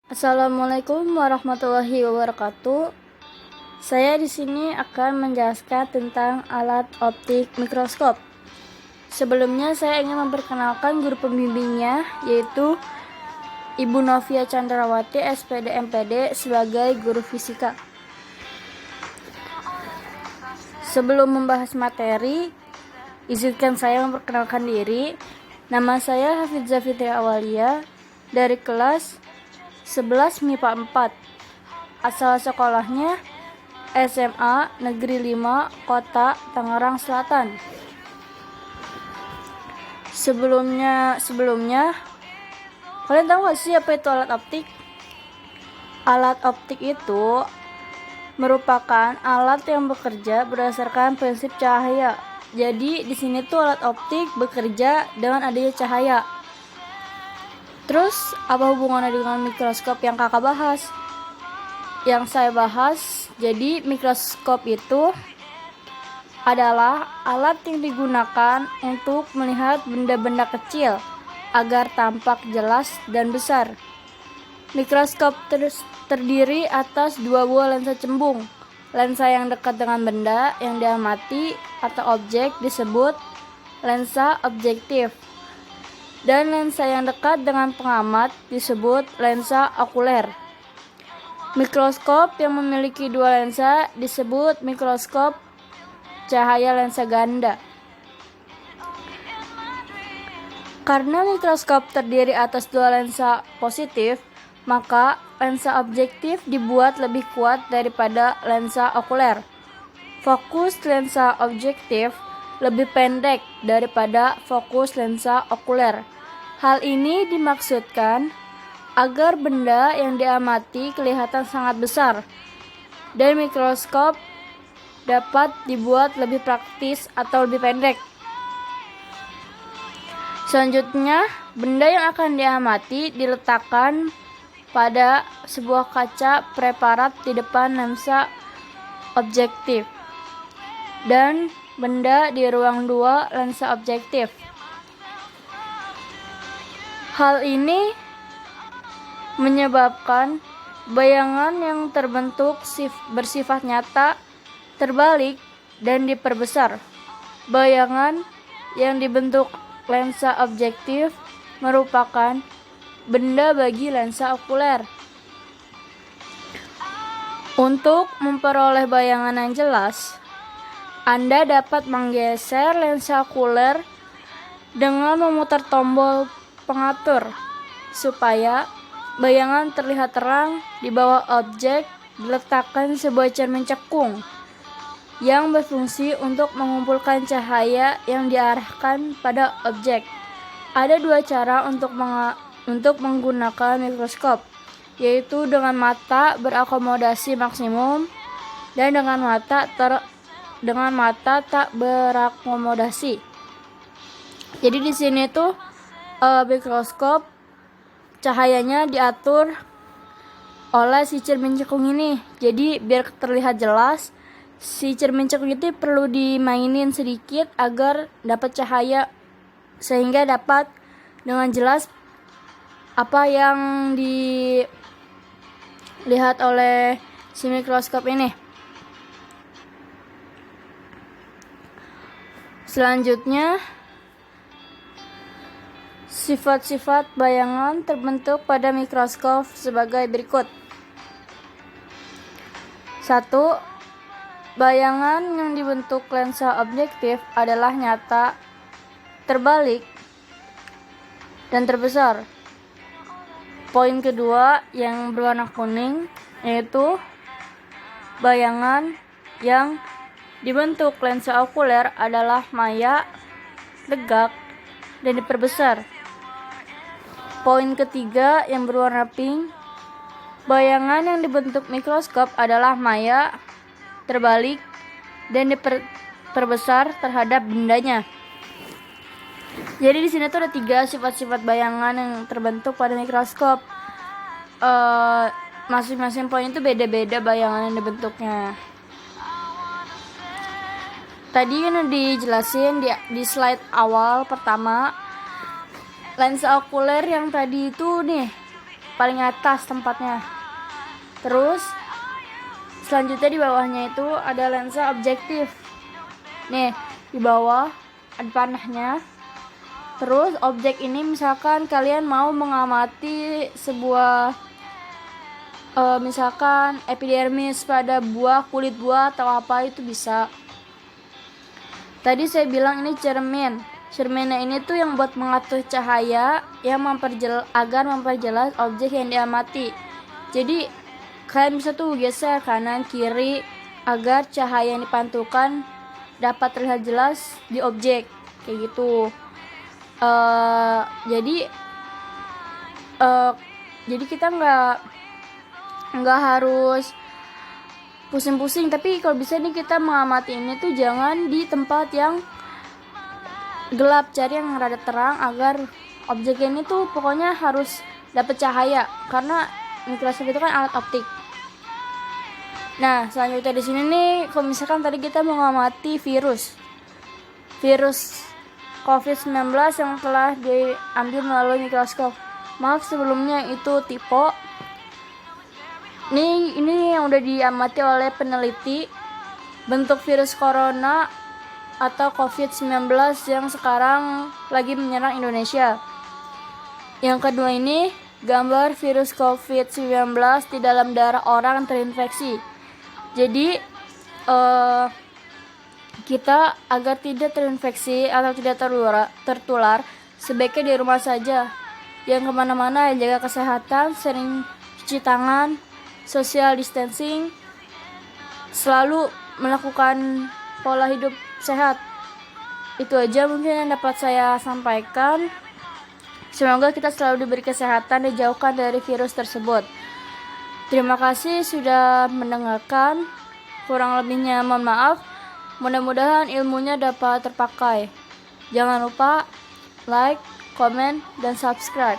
Assalamualaikum warahmatullahi wabarakatuh. Saya di sini akan menjelaskan tentang alat optik mikroskop. Sebelumnya saya ingin memperkenalkan guru pembimbingnya, yaitu Ibu Novia Chandrawati SPD MPD sebagai guru fisika. Sebelum membahas materi, izinkan saya memperkenalkan diri. Nama saya Hafizah Fitri Awalia dari kelas 11 MIPA 4. Asal sekolahnya SMA Negeri 5 Kota Tangerang Selatan. Sebelumnya kalian tahu gak sih apa itu alat optik? Alat optik itu merupakan alat yang bekerja berdasarkan prinsip cahaya. Jadi di sini tuh alat optik bekerja dengan adanya cahaya. Terus apa hubungannya dengan mikroskop yang kakak bahas? Yang saya bahas, jadi mikroskop itu adalah alat yang digunakan untuk melihat benda-benda kecil agar tampak jelas dan besar. Mikroskop terdiri atas dua buah lensa cembung. Lensa yang dekat dengan benda yang diamati atau objek disebut lensa objektif. Dan lensa yang dekat dengan pengamat disebut lensa okuler. Mikroskop yang memiliki dua lensa disebut mikroskop cahaya lensa ganda. Karena mikroskop terdiri atas dua lensa positif, maka lensa objektif dibuat lebih kuat daripada lensa okuler. Fokus lensa objektif lebih pendek daripada fokus lensa okuler. Hal ini dimaksudkan agar benda yang diamati kelihatan sangat besar dan mikroskop dapat dibuat lebih praktis atau lebih pendek. Selanjutnya, benda yang akan diamati diletakkan pada sebuah kaca preparat di depan lensa objektif dan benda di ruang 2 lensa objektif. Hal ini menyebabkan bayangan yang terbentuk bersifat nyata terbalik dan diperbesar. Bayangan yang dibentuk lensa objektif merupakan benda bagi lensa okuler. Untuk memperoleh bayangan yang jelas, Anda dapat menggeser lensa okuler dengan memutar tombol pengatur supaya bayangan terlihat terang. Di bawah objek diletakkan sebuah cermin cekung yang berfungsi untuk mengumpulkan cahaya yang diarahkan pada objek. Ada dua cara untuk menggunakan mikroskop, yaitu dengan mata berakomodasi maksimum dan dengan mata tak berakomodasi. Jadi di sini tuh mikroskop cahayanya diatur oleh si cermin cekung ini. Jadi biar terlihat jelas, si cermin cekung itu perlu dimainin sedikit agar dapat cahaya sehingga dapat dengan jelas apa yang dilihat oleh si mikroskop ini. Selanjutnya, sifat-sifat bayangan terbentuk pada mikroskop sebagai berikut. 1. Bayangan yang dibentuk lensa objektif adalah nyata, terbalik, dan terbesar. Poin kedua yang berwarna kuning yaitu bayangan yang dibentuk lensa okuler adalah maya, tegak, dan diperbesar. Poin ketiga yang berwarna pink, bayangan yang dibentuk mikroskop adalah maya, terbalik, dan diperbesar terhadap bendanya. Jadi di sini tuh ada 3 sifat-sifat bayangan yang terbentuk pada mikroskop. Masing-masing poin itu beda-beda bayangan yang dibentuknya. Tadi kan dijelasin di slide awal pertama, lensa okuler yang tadi itu nih paling atas tempatnya. Terus selanjutnya di bawahnya itu ada lensa objektif. Nih, di bawah ada panahnya. Terus objek ini misalkan kalian mau mengamati sebuah misalkan epidermis pada buah, kulit buah atau apa, itu bisa. Tadi saya bilang ini cermin. Cerminnya ini tuh yang buat mengatur cahaya yang agar memperjelas objek yang diamati. Jadi kalian bisa tuh geser kanan kiri agar cahaya yang dipantulkan dapat terlihat jelas di objek kayak gitu. Jadi kita nggak harus pusing-pusing, tapi kalau bisa nih kita mengamati ini tuh jangan di tempat yang gelap, cari yang rada terang agar objek ini tuh pokoknya harus dapat cahaya karena mikroskop itu kan alat optik. Nah, selanjutnya di sini nih, kalau misalkan tadi kita mengamati virus COVID-19 yang telah diambil melalui mikroskop. Maaf sebelumnya itu tipe. Ini yang udah diamati oleh peneliti bentuk virus corona atau COVID-19 yang sekarang lagi menyerang Indonesia. Yang kedua ini gambar virus COVID-19 di dalam darah orang yang terinfeksi. Jadi kita agar tidak terinfeksi atau tidak tertular sebaiknya di rumah saja. Yang kemana-mana jaga kesehatan, sering cuci tangan, social distancing, selalu melakukan pola hidup sehat. Itu aja mungkin yang dapat saya sampaikan. Semoga kita selalu diberi kesehatan, dijauhkan dari virus tersebut. Terima kasih sudah mendengarkan. Kurang lebihnya mohon maaf. Mudah-mudahan ilmunya dapat terpakai. Jangan lupa like, comment, dan subscribe.